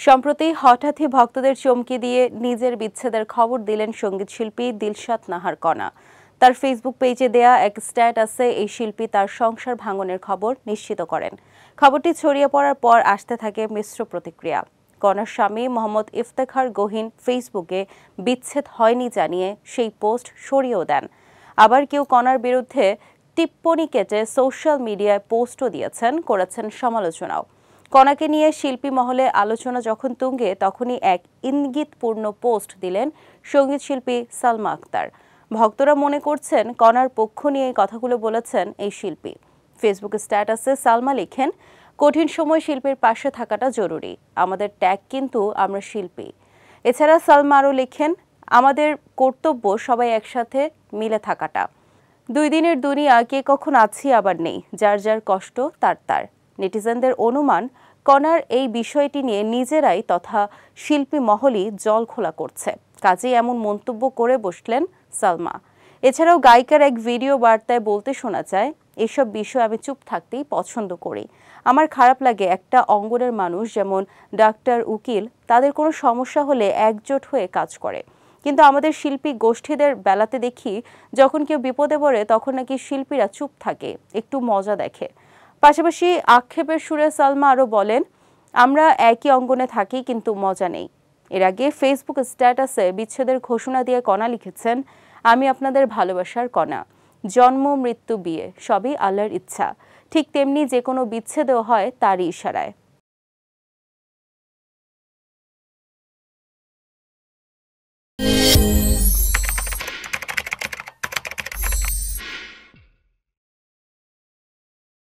সম্প্রতি হঠাৎই ভক্তদের চমকে দিয়ে নিজের বিচ্ছেদের খবর দিলেন সঙ্গীতশিল্পী দিলশাদ নাহার কণা। তার ফেসবুক পেজে দেয়া এক স্ট্যাটাসে এই শিল্পী তার সংসার ভাঙনের খবর নিশ্চিত করেন। খবরটি ছড়িয়ে পড়ার পর আসতে থাকে মিশ্র প্রতিক্রিয়া। কণার স্বামী মোহাম্মদ ইফতেখার গহীন ফেসবুকে বিচ্ছেদ হয়নি জানিয়ে সেই পোস্ট সরিয়েও দেন। আবার কেউ কণার বিরুদ্ধে টিপ্পনি কেটে সোশ্যাল মিডিয়ায় পোস্টও দিয়েছেন, করেছেন সমালোচনাও। কণাকে নিয়ে শিল্পী মহলে আলোচনা যখন তুঙ্গে, তখনই এক ইঙ্গিতপূর্ণ পোস্ট দিলেন সঙ্গীতশিল্পী সালমা আক্তার। ভক্তরা মনে করছেন কণার পক্ষ নিয়ে এই কথাগুলো বলেছেন এই শিল্পী। ফেসবুক স্ট্যাটাসে সালমা লিখেন, কঠিন সময় শিল্পীর পাশে থাকাটা জরুরি, আমাদের ট্যাগ কিন্তু আমরা শিল্পী। এছাড়া সালমা আরও লেখেন, আমাদের কর্তব্য সবাই একসাথে মিলে থাকাটা। 2 দিনের দুনিয়া, কে কখন আছি আবার নেই, যার যার কষ্ট তার তার। নেটিজেনদের অনুমান, কণার এই বিষয়টি নিয়ে নিজেরাই তথা শিল্পী মহলই জল খোলা করছে, কাজেই এমন মন্তব্য করে বসলেন সালমা। এছাড়াও গায়িকার এক ভিডিও বার্তায় বলতে শোনা যায়, এসব বিষয় আমি চুপ থাকতেই পছন্দ করি। আমার খারাপ লাগে একটা অঙ্গনের মানুষ যেমন ডাক্তার, উকিল, তাদের কোনো সমস্যা হলে একজোট হয়ে কাজ করে, কিন্তু আমাদের শিল্পী গোষ্ঠীদের বেলাতে দেখি যখন কেউ বিপদে পড়ে তখন নাকি শিল্পীরা চুপ থাকে, একটু মজা দেখে। পাশাপাশি আক্ষেপের সুরে সালমা আরও বলেন, আমরা একই অঙ্গনে থাকি কিন্তু মজা নেই। এর আগে ফেসবুক স্ট্যাটাসে বিচ্ছেদের ঘোষণা দিয়ে কণা লিখেছেন, আমি আপনাদের ভালোবাসার কণা, জন্ম মৃত্যু বিয়ে সবই আল্লাহর ইচ্ছা, ঠিক তেমনি যে কোনো বিচ্ছেদও হয় তারই ইশারায়।